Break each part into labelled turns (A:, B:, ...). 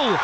A: goal!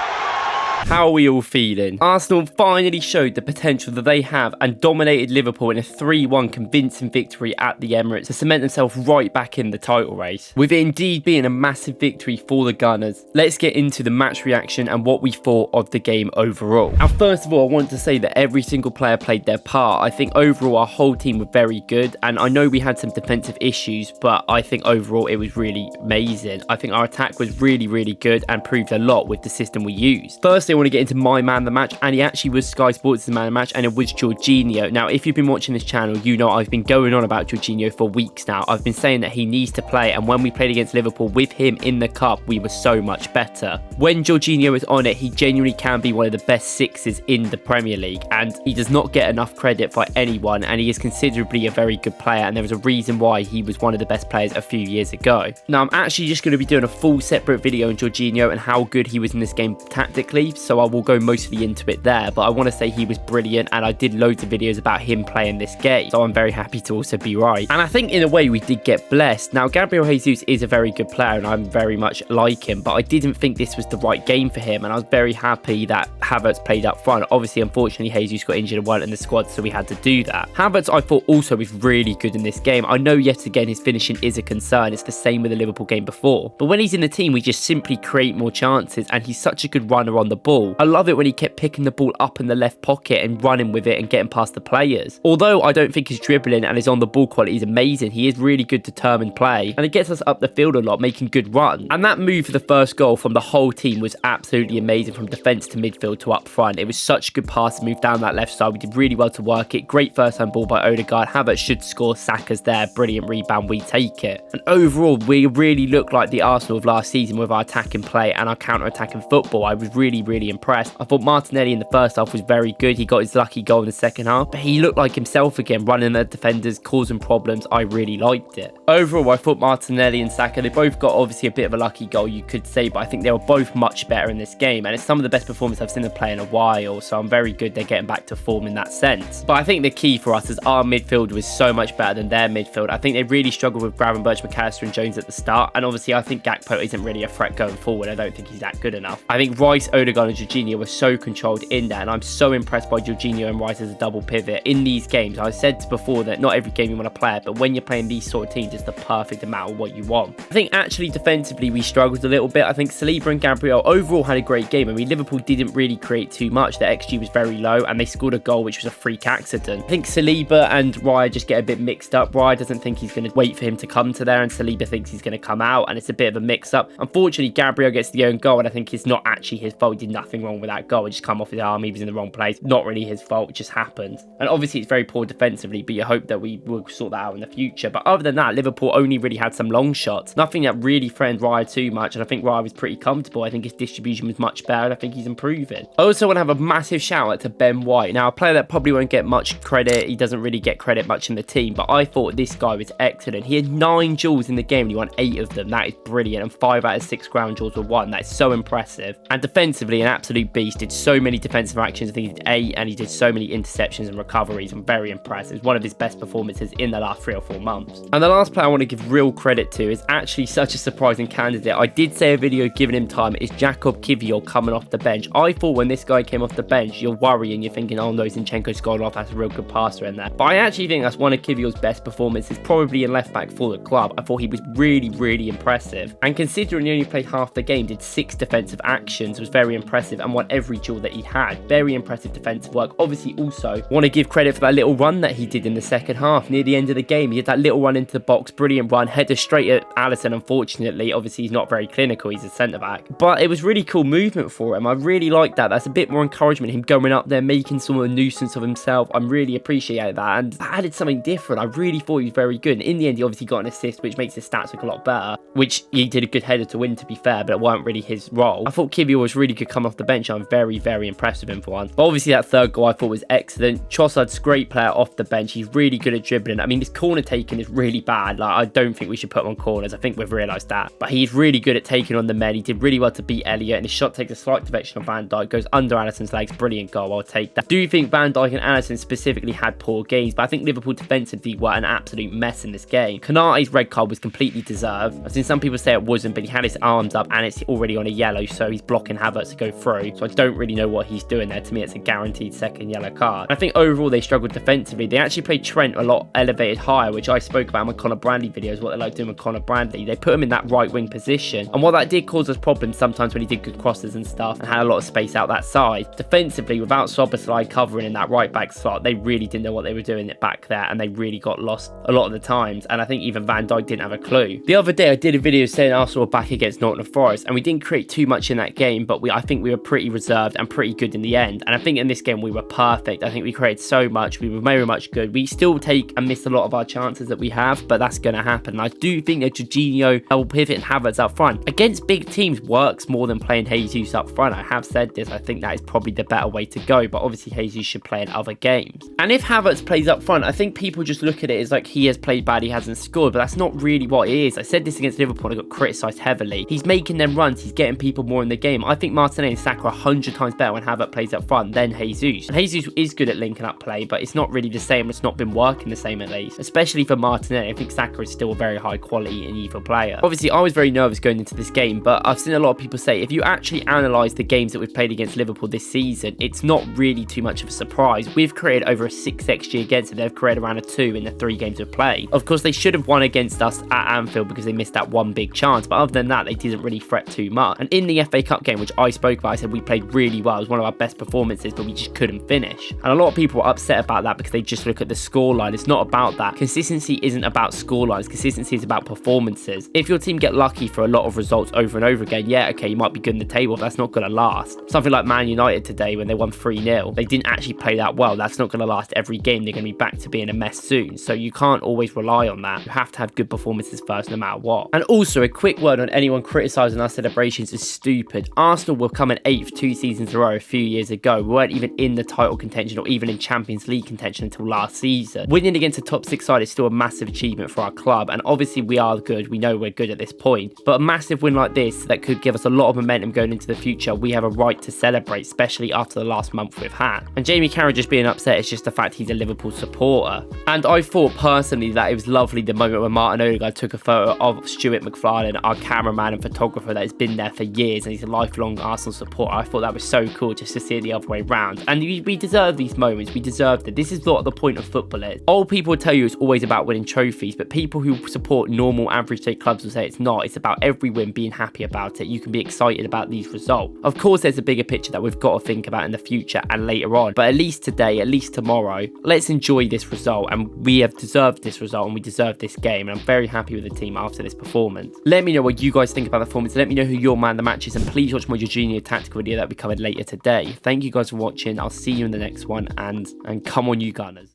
B: How are we all feeling? Arsenal finally showed the potential that they have and dominated Liverpool in a 3-1 convincing victory at the Emirates to cement themselves right back in the title race, with it indeed being a massive victory for the Gunners. Let's get into the match reaction and what we thought of the game overall. Now, first of all, I want to say that every single player played their part. I think overall our whole team were very good, and I know we had some defensive issues, but I think overall it was really amazing. I think our attack was really, really good and proved a lot with the system we used. Firstly, I want to get into my man of the match, and he actually was Sky Sports' man of the match, and it was Jorginho. Now, if you've been watching this channel, you know I've been going on about Jorginho for weeks now. I've been saying that he needs to play, and when we played against Liverpool with him in the cup, we were so much better. When Jorginho is on it, he genuinely can be one of the best sixes in the Premier League, and he does not get enough credit by anyone, and he is considerably a very good player, and there was a reason why he was one of the best players a few years ago. Now, I'm actually just going to be doing a full separate video on Jorginho and how good he was in this game tactically, so I will go mostly into it there, but I want to say he was brilliant, and I did loads of videos about him playing this game, so I'm very happy to also be right. And I think in a way we did get blessed. Now, Gabriel Jesus is a very good player, and I'm very much like him, but I didn't think this was the right game for him, and I was very happy that Havertz played up front. Obviously, unfortunately, Jesus got injured and weren't in the squad, so we had to do that. Havertz, I thought, also was really good in this game. I know yet again his finishing is a concern. It's the same with the Liverpool game before, but when he's in the team, we just simply create more chances, and he's such a good runner on the ball. I love it when he kept picking the ball up in the left pocket and running with it and getting past the players. Although I don't think his dribbling and his on the ball quality is amazing, he is really good determined play, and it gets us up the field a lot, making good runs. And that move for the first goal from the whole team was absolutely amazing, from defence to midfield to up front. It was such a good pass move down that left side. We did really well to work it. Great first time ball by Odegaard. Havertz should score. Saka's there. Brilliant rebound. We take it. And overall, we really look like the Arsenal of last season with our attacking play and our counter-attacking football. I was really, really impressed. I thought Martinelli in the first half was very good. He got his lucky goal in the second half, but he looked like himself again, running at defenders, causing problems. I really liked it. Overall, I thought Martinelli and Saka, they both got obviously a bit of a lucky goal, you could say, but I think they were both much better in this game, and it's some of the best performances I've seen them play in a while, so I'm very good they're getting back to form in that sense. But I think the key for us is our midfield was so much better than their midfield. I think they really struggled with Gravenberch, McAllister and Jones at the start, and obviously I think Gakpo isn't really a threat going forward. I don't think he's that good enough. I think Rice, Odegaard and Jorginho were so controlled in there, and I'm so impressed by Jorginho and Rice as a double pivot in these games. I said before that not every game you want to play it, but when you're playing these sort of teams, it's the perfect amount of what you want. I think actually defensively we struggled a little bit. I think Saliba and Gabriel overall had a great game. I mean, Liverpool didn't really create too much. Their XG was very low, and they scored a goal which was a freak accident. I think Saliba and Raya just get a bit mixed up. Raya doesn't think he's going to wait for him to come to there, and Saliba thinks he's going to come out, and it's a bit of a mix-up. Unfortunately, Gabriel gets the own goal, and I think it's not actually his fault. He did nothing wrong with that goal. It just come off his arm. He was in the wrong place. Not really his fault. It just happened. And obviously, it's very poor defensively, but you hope that we will sort that out in the future. But other than that, Liverpool only really had some long shots. Nothing that really threatened Raya too much, and I think Raya was pretty comfortable. I think his distribution was much better, and I think he's improving. I also want to have a massive shout out to Ben White. Now, a player that probably won't get much credit. He doesn't really get credit much in the team, but I thought this guy was excellent. He had 9 duels in the game, and he won 8 of them. That is brilliant, and 5 out of 6 ground duels were won. That's so impressive. And defensively, an absolute beast. Did so many defensive actions. I think he did 8, and he did so many interceptions and recoveries. I'm very impressed. It was one of his best performances in the last 3 or 4 months. And the last player I want to give real credit to is actually such a surprising candidate. I did say a video giving him time, is Jakub Kiwior coming off the bench. I thought when this guy came off the bench, you're worrying, you're thinking, oh no, Zinchenko's gone off, that's a real good passer in there. But I actually think that's one of Kiwior's best performances, probably in left back for the club. I thought he was really, really impressive. And considering he only played half the game, did 6 defensive actions, was very impressive, and won every duel that he had. Very impressive defensive work. Obviously, also want to give credit for that little run that he did in the second half near the end of the game. He had that little run into the box, brilliant run, header straight at Alisson. Unfortunately, obviously he's not very clinical, he's a centre back, but it was really cool movement for him. I really like that. That's a bit more encouragement, him going up there, making some of a nuisance of himself. I'm really appreciating that, and that added something different. I really thought he was very good, and in the end he obviously got an assist, which makes his stats look a lot better, which he did a good header to win, to be fair, but it weren't really his role. I thought Kiwior was really good coming off the bench. I'm very, very impressed with him for one. But obviously that third goal I thought was excellent. Trossard's a great player off the bench. He's really good at dribbling. I mean, his corner taking is really bad. Like, I don't think we should put him on corners. I think we've realised that. But he's really good at taking on the men. He did really well to beat Elliott, and his shot takes a slight deflection on Van Dijk, goes under Alisson's legs. Brilliant goal. I'll take that. I do think Van Dijk and Alisson specifically had poor games, but I think Liverpool defensively were an absolute mess in this game. Konate's red card was completely deserved. I've seen some people say it wasn't, but he had his arms up and it's already on a yellow, so he's blocking Havertz to go go through. So I don't really know what he's doing there. To me, it's a guaranteed second yellow card. And I think overall they struggled defensively. They actually played Trent a lot elevated higher, which I spoke about in my Connor Bradley videos, what they like doing with Connor Bradley. They put him in that right wing position. And while that did cause us problems sometimes when he did good crosses and stuff and had a lot of space out that side, defensively, without Szoboszlai covering in that right back slot, they really didn't know what they were doing it back there, and they really got lost a lot of the times. And I think even Van Dijk didn't have a clue. The other day I did a video saying Arsenal were back against Nottingham Forest, and we didn't create too much in that game, but I think we were pretty reserved and pretty good in the end. And I think in this game we were perfect. I think we created so much. We were very much good. We still take and miss a lot of our chances that we have, but that's going to happen. And I do think that Jorginho will pivot and Havertz up front against big teams works more than playing Jesus up front. I have said this. I think that is probably the better way to go, but obviously Jesus should play in other games. And if Havertz plays up front, I think people just look at it as like he has played bad, he hasn't scored, but that's not really what it is. I said this against Liverpool, I got criticised heavily. He's making them runs, he's getting people more in the game. I think Martinelli and Saka are 100 times better when Havertz plays up front than Jesus. And Jesus is good at linking up play, but it's not really the same. It's not been working the same, at least, especially for Martinelli. I think Saka is still a very high quality and evil player. Obviously, I was very nervous going into this game, but I've seen a lot of people say if you actually analyse the games that we've played against Liverpool this season, it's not really too much of a surprise. We've created over a 6 XG against them. They've created around a 2 in the 3 games we've played. Of course, they should have won against us at Anfield because they missed that one big chance, but other than that, they didn't really fret too much. And in the FA Cup game, which I spoke about, I said we played really well. It was one of our best performances, but we just couldn't finish. And a lot of people are upset about that because they just look at the scoreline. It's not about that. Consistency isn't about scorelines. Consistency is about performances. If your team get lucky for a lot of results over and over again, yeah, okay, you might be good in the table, but that's not going to last. Something like Man United today when they won 3-0, they didn't actually play that well. That's not going to last every game. They're going to be back to being a mess soon. So you can't always rely on that. You have to have good performances first, no matter what. And also, a quick word on anyone criticising our celebrations is stupid. Arsenal were coming 8th 2 seasons in a row a few years ago. We weren't even in the title contention or even in Champions League contention until last season. Winning against a top 6 side is still a massive achievement for our club, and obviously we are good. We know we're good at this point, but a massive win like this that could give us a lot of momentum going into the future, we have a right to celebrate, especially after the last month we've had. And Jamie Carragher just being upset is just the fact he's a Liverpool supporter. And I thought personally that it was lovely the moment when Martin Odegaard took a photo of Stuart McFarlane, our cameraman and photographer that has been there for years, and he's a lifelong Arsenal supporter. I thought that was so cool just to see it the other way around. And we deserve these moments. We deserved it. This is what the point of football is. Old people will tell you it's always about winning trophies, but people who support normal average day clubs will say it's not. It's about every win, being happy about it. You can be excited about these results. Of course, there's a bigger picture that we've got to think about in the future and later on, but at least today, at least tomorrow, let's enjoy this result. And we have deserved this result and we deserve this game, and I'm very happy with the team after this performance. Let me know what you guys think about the performance. Let me know who your man of the match is, and please watch my Jorginho tactical video that will be coming later today. Thank you guys for watching. I'll see you in the next one, and come on, you Gunners.